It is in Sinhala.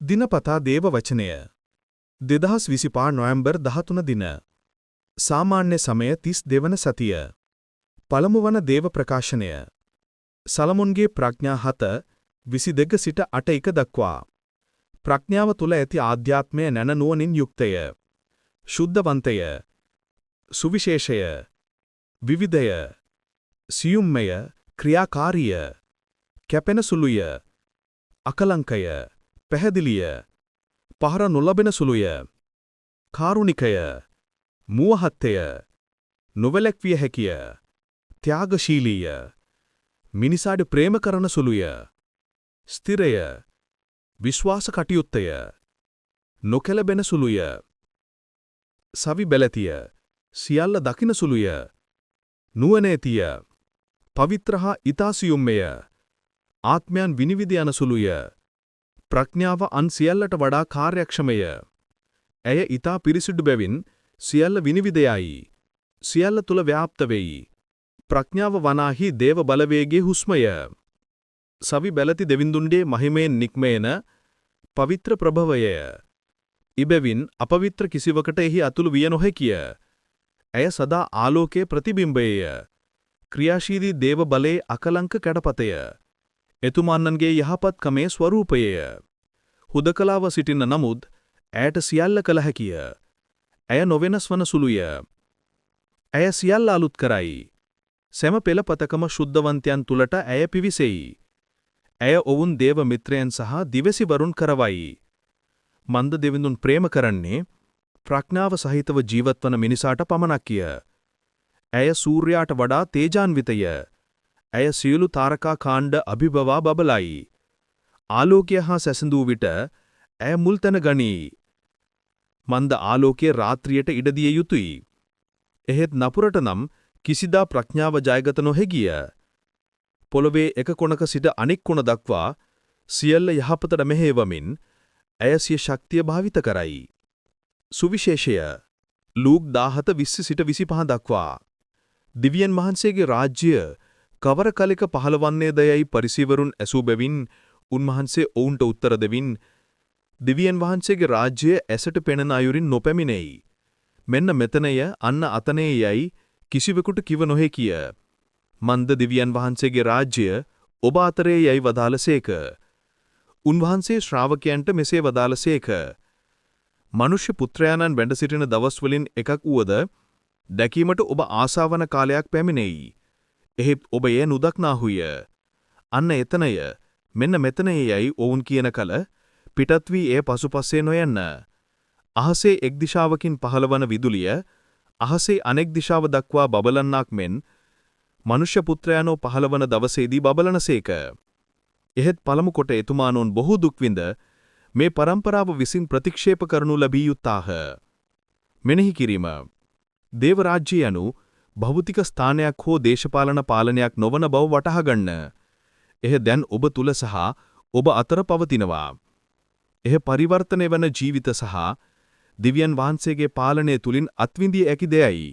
දිනපතා දේව වචනය 2025 නොවැම්බර් 13 දින සාමාන්‍ය සමය 32 වන සතිය පළමු වන දේව ප්‍රකාශනය සලමුන්ගේ ප්‍රඥා 7:22 සිට 8:1 දක්වා ප්‍රඥාව තුල ඇති ආධ්‍යාත්මය නැන නුවණින් යුක්තය ශුද්ධවන්තය සුවිශේෂය විවිධය සියුම්මය ක්‍රියාකාරීය කැපෙන සුළුය අකලංකය පැහැදිලිය පහර නොලබෙන සුළුය කාරුණිකය මුවහත්තය නොවැළැක්විය හැකිය ත්‍යාගශීලීය මිනිසාට ප්‍රේම කරන සුළුය ස්ථිරය විශ්වාස කටයුත්තය නොකැළඹෙන සුළුය සවි බැලතිය සියල්ල දකින සුළුය නුවණැතිය පවිත්‍ර හා ඊතා සියුම්මය ආත්මයන් විනිවිද යන සුළුය ප්‍රඥාව අන් සියල්ලට වඩා කාර්යක්ෂමය ඇය ඊතා පිරිසිදු බැවින් සියල්ල විනිවිද යයි සියල්ල තුල ව්‍යාප්ත වෙයි ප්‍රඥාව වනාහි දේව බලවේගයේ හුස්මය සවි බැලති දෙවිඳුන්ගේ මහිමයෙන් නික්මේන පවිත්‍ර ප්‍රභවය ඉබෙවින් අපවිත්‍ර කිසිවකට එහි අතුළු විය නොහැකිය ඇය සදා ආලෝකයේ ප්‍රතිබිම්බයය ක්‍රියාශීලී දේව බලයේ අකලංක කැඩපතය එතුමන්ගේ යහපත්කමේ ස්වරූපයය හුදකලාව සිටින නමුත් ඇයට සියල්ල කළ හැකිය ඇය නොවෙනස් වන සුළුය ඇය සියල්ල අලුත් කරයි සෑම පෙළපතකම ශුද්ධවන්තයන් තුලට ඇය පිවිසෙයි ඇය ඔවුන් දේව මිත්‍රයන් සහ දිවසිවරුන් කරවයි මන්ද දෙවිඳුන් ප්‍රේම කරන්නේ ප්‍රඥාව සහිතව ජීවත්වන මිනිසාට පමණක්ය ඇය සූර්යාට වඩා තේජාන්විතය ඇය සියලු තාරකා කාණ්ඩ අභිබවා බබලයි ආලෝකය හා සැසඳූ විට ඇය මුල් තැන ගනී මන්ද ආලෝකයේ රාත්‍රියට ඉඩ දිය යුතුය එහෙත් නපුරට නම් කිසිදා ප්‍රඥාව ජයගත නොහැකිය පොළවේ එක කොනක සිට අනෙක් කොන දක්වා සියල්ල යහපතට මෙහෙයවමින් ඇය සිය ශක්තිය භාවිත කරයි සුවිශේෂය ලූක් 17:20 සිට 25 දක්වා දිව්‍යයන් වහන්සේගේ රාජ්‍ය කවර කලෙක පහළවන්නේද යයි පරිසීවරුන් ඇසූ බැවින් උන්වහන්සේ ඔවුන්ට උත්තර දෙමින් දිව්‍යයන් වහන්සේගේ රාජ්‍ය ඇසට පෙනෙන අයුරින් නොපැමිණෙයි මෙන්න මෙතනය අන්න අතනේ යයි කිසිවෙකුට කිව නොහැකිය මන්ද දිව්‍යයන් වහන්සේගේ රාජ්‍ය ඔබ අතරේ යයි වදාළසේක උන්වහන්සේ ශ්‍රාවකයන්ට මෙසේ වදාළසේක මනුෂ්‍ය පුත්‍රයාණන් වැඩ සිටින දවස්වලින් එකක් වුවද දැකීමට ඔබ ආසාවන කාලයක් පැමිණෙයි එහෙත් ඔබ එය නුදක්නාහුය අන්න එතනය මෙන්න මෙතනය යයි ඔවුන් කියන කල පිටත් වී එය පසුපස්සේ නොයන්න අහසේ එක් දිශාවකින් පහළවන විදුලිය අහසේ අනෙක් දිශාව දක්වා බබලන්නාක් මෙන් මනුෂ්‍ය පුත්‍රයාණෝ පහළවන දවසේදී බබලනසේක එහෙත් පළමු කොට එතුමානොන් බොහෝ දුක් විඳ මේ පරම්පරාව විසින් ප්‍රතික්ෂේප කරනු ලැබී යුත්තාහ මෙනෙහි කිරීම දේව රාජ්‍ය යනු භෞතික ස්ථානයක් හෝ දේශපාලන පාලනයක් නොවන බව වටහා ගන්න. එහ දැන් ඔබ තුල සහ ඔබ අතර පවතිනවා. එහ පරිවර්තනය වන ජීවිත සහ දිව්‍යයන් වහන්සේගේ පාලනය තුලින් අත්විඳිය හැකි දෙයයි.